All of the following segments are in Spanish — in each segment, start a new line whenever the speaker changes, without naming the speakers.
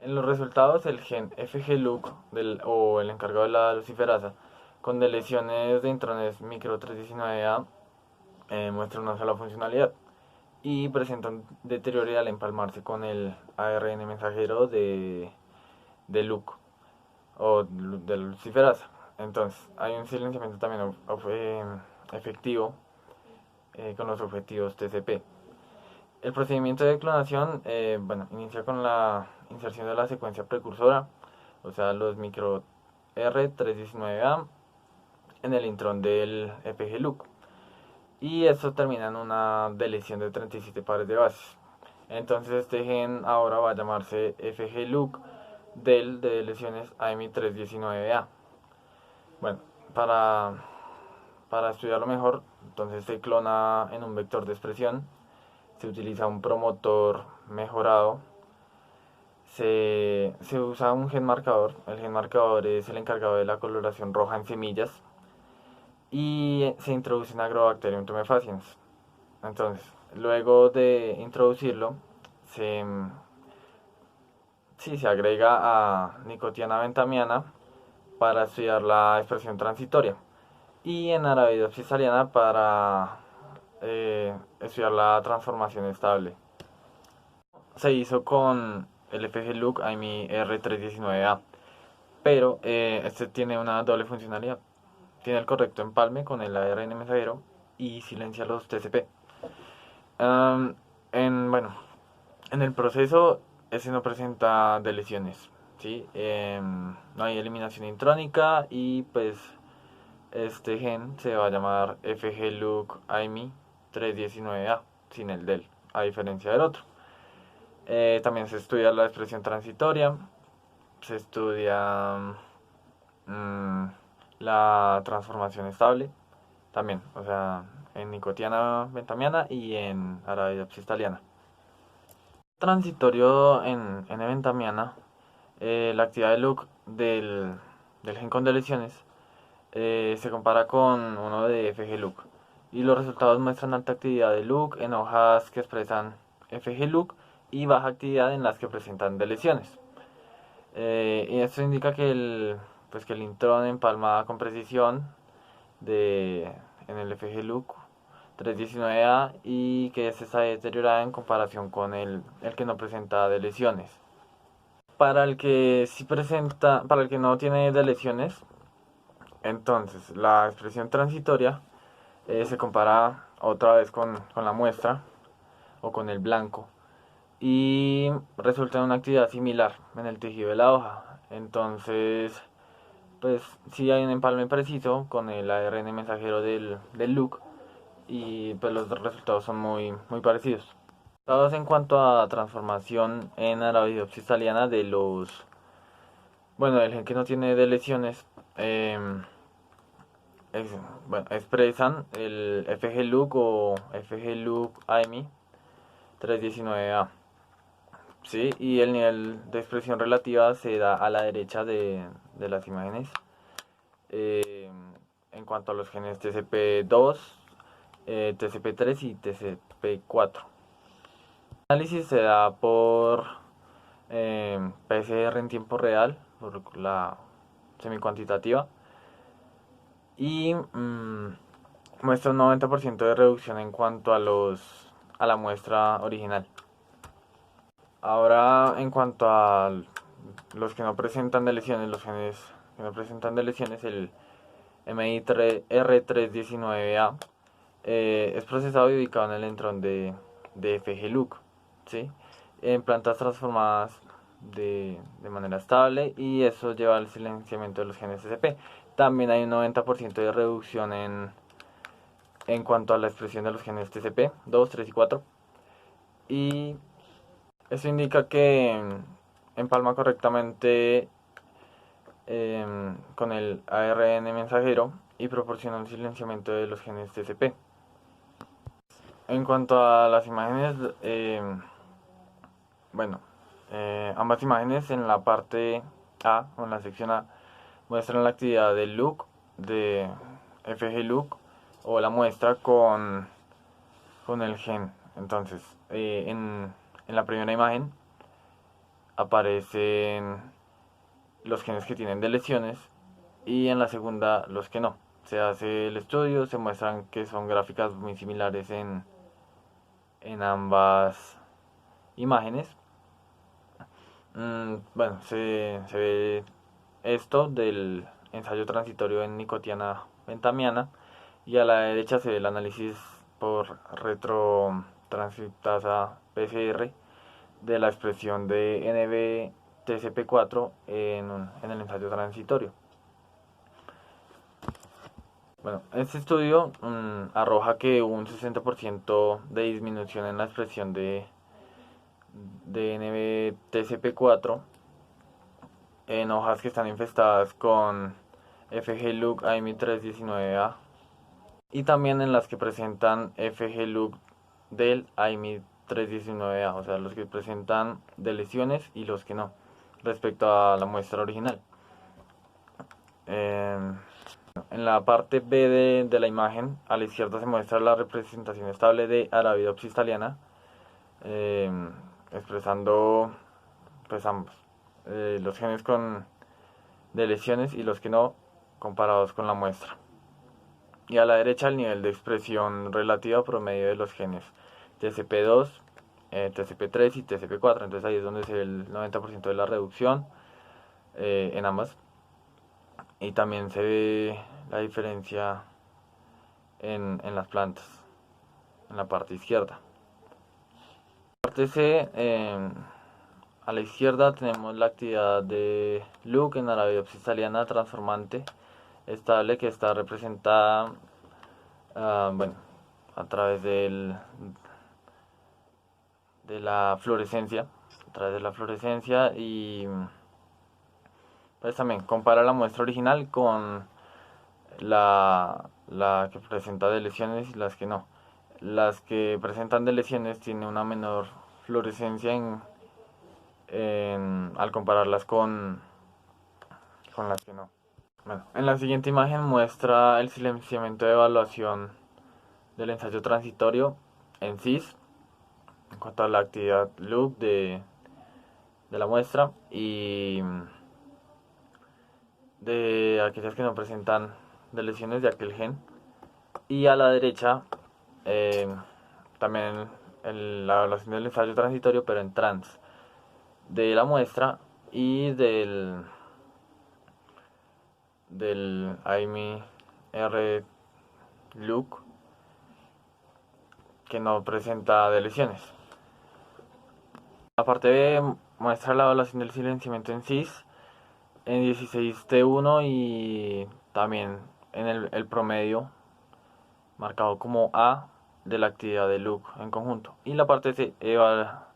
En los resultados, el gen FGLUC o el encargado de la luciferasa con deleciones de intrones micro 319A muestra una sola funcionalidad y presenta un deterioro al empalmarse con el ARN mensajero de LUC o de la luciferasa. Entonces, hay un silenciamiento también efectivo con los objetivos TCP. El procedimiento de clonación, bueno, inicia con la inserción de la secuencia precursora, o sea, los micro R319A en el intrón del EPG-LUC. Y esto termina en una deleción de 37 pares de bases. Entonces este gen ahora va a llamarse FG-LUC del de deleciones AMI319A. Bueno, para, para estudiarlo mejor, entonces se clona en un vector de expresión, se utiliza un promotor mejorado, se usa un gen marcador. El gen marcador es el encargado de la coloración roja en semillas y se introduce en Agrobacterium tumefaciens. Entonces, luego de introducirlo, se, sí, se agrega a nicotiana bentamiana para estudiar la expresión transitoria y en Arabidopsis thaliana para estudiar la transformación estable. Se hizo con el FG-LUC IMI R319A, pero este tiene una doble funcionalidad. Tiene el correcto empalme con el ARN mensajero y silencia los TCP. Um, bueno, en el proceso ese no presenta deleciones, ¿sí? No hay eliminación intrónica y pues este gen se va a llamar FG-LUC IMI 319A sin el del, a diferencia del otro. También se estudia la expresión transitoria, se estudia mmm, la transformación estable, también, o sea, en nicotiana bentamiana y en Arabidopsis thaliana. Transitorio en bentamiana, la actividad de Luc del gen con deleciones se compara con uno de FG-LUC y los resultados muestran alta actividad de LUC en hojas que expresan FG-LUC y baja actividad en las que presentan deleciones. Y esto indica que que el intrón empalma con precisión en el FG-LUC 319A y que se está deteriorada en comparación con el que no presenta deleciones. Para el que sí presenta, para el que no tiene deleciones, entonces la expresión transitoria se compara otra vez con la muestra o con el blanco y resulta en una actividad similar en el tejido de la hoja. Entonces, pues sí hay un empalme preciso con el ARN mensajero del LUC y pues los resultados son muy parecidos. Resultados en cuanto a transformación en Arabidopsis thaliana de bueno, el gen que no tiene de lesiones, eh, es- bueno, expresan el FG-LUC o FG-LUC-AMI 319A. Sí, y el nivel de expresión relativa se da a la derecha de las imágenes. Eh, en cuanto a los genes TCP2, TCP3 y TCP4. El análisis se da por PCR en tiempo real, por la semicuantitativa, y muestra un 90% de reducción en cuanto a la muestra original. Ahora, en cuanto a los que no presentan de lesiones, los genes que no presentan de lesiones, el MI3R319A es procesado y ubicado en el entrón de FG-LUC, ¿sí? En plantas transformadas de manera estable y eso lleva al silenciamiento de los genes SCP. También hay un 90% de reducción en cuanto a la expresión de los genes TCP 2, 3 y 4. Y eso indica que empalma correctamente con el ARN mensajero y proporciona un silenciamiento de los genes TCP. En cuanto a las imágenes, bueno, ambas imágenes en la parte A o en la sección A muestran la actividad del look, de FG look o la muestra con el gen. Entonces, en la primera imagen aparecen los genes que tienen deleciones y en la segunda los que no. Se hace el estudio, se muestran que son gráficas muy similares en ambas imágenes. Bueno, se ve esto del ensayo transitorio en nicotiana bentamiana y a la derecha se ve el análisis por retrotranscriptasa PCR de la expresión de NBTCP4 en el ensayo transitorio. Bueno, este estudio arroja que hubo un 60% de disminución en la expresión de NBTCP4 en hojas que están infestadas con FG-Luc AIMI319A y también en las que presentan FG-Luc del AIMI319A, o sea, los que presentan deleciones y los que no, respecto a la muestra original. En la parte B de la imagen, a la izquierda se muestra la representación estable de Arabidopsis thaliana, expresando pues ambos, los genes con deleciones y los que no, comparados con la muestra. Y a la derecha el nivel de expresión relativa promedio de los genes TCP2, TCP3 y TCP4. Entonces ahí es donde se ve el 90% de la reducción en ambas. Y también se ve la diferencia en las plantas, en la parte izquierda. En la parte C, a la izquierda tenemos la actividad de Luc en Arabidopsis thaliana transformante estable, que está representada bueno, a través de la fluorescencia, y pues también compara la muestra original con la que presenta deleciones y las que no. Las que presentan deleciones tienen una menor fluorescencia al compararlas con las que no. Bueno, en la siguiente imagen muestra el silenciamiento de evaluación del ensayo transitorio en CIS en cuanto a la actividad loop de la muestra y de aquellas que no presentan deleciones de aquel gen. Y a la derecha también la evaluación del ensayo transitorio, pero en trans, de la muestra y del AIMI R Luc, que no presenta deleciones. La parte B muestra la evaluación del silenciamiento en CIS en 16T1 y también en el promedio marcado como A de la actividad de Luc en conjunto. Y la parte C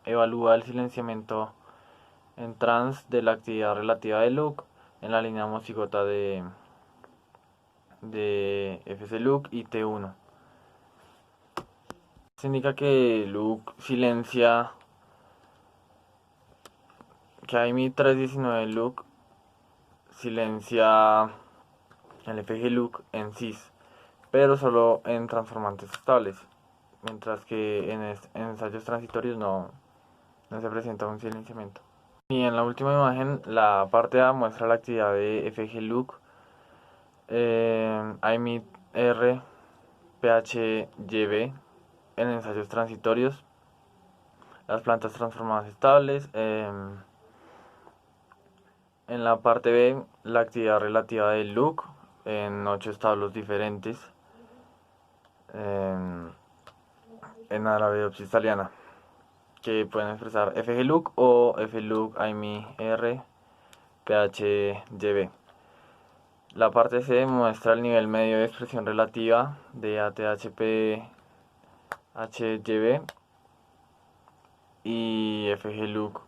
evalúa el silenciamiento en trans de la actividad relativa de Luc en la línea homocigota de FC-Luc y T1. Se indica que Luc silencia, que AIMI 319 Luc silencia el FG-Luc en CIS, pero solo en transformantes estables, mientras que en ensayos transitorios no se presenta un silenciamiento. Y en la última imagen, la parte A muestra la actividad de FG-Luc, AIMI R, PHYB en ensayos transitorios, las plantas transformadas estables. En la parte B, la actividad relativa de Luc en 8 establos diferentes en Arabidopsis thaliana, que pueden expresar FG-Luc o F-Luc AIMI R PHYB. La parte C muestra el nivel medio de expresión relativa de ATHP HYB y FG-Luc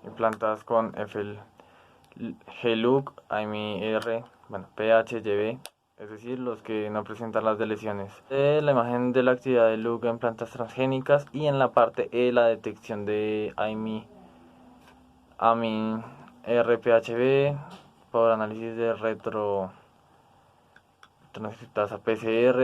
en plantas con FG-Luc AIMI R, bueno, PHYB, es decir, los que no presentan las deleciones. La imagen de la actividad de Luc en plantas transgénicas y en la parte E la detección de AIMI RPHB por análisis de retrotranscriptasa PCR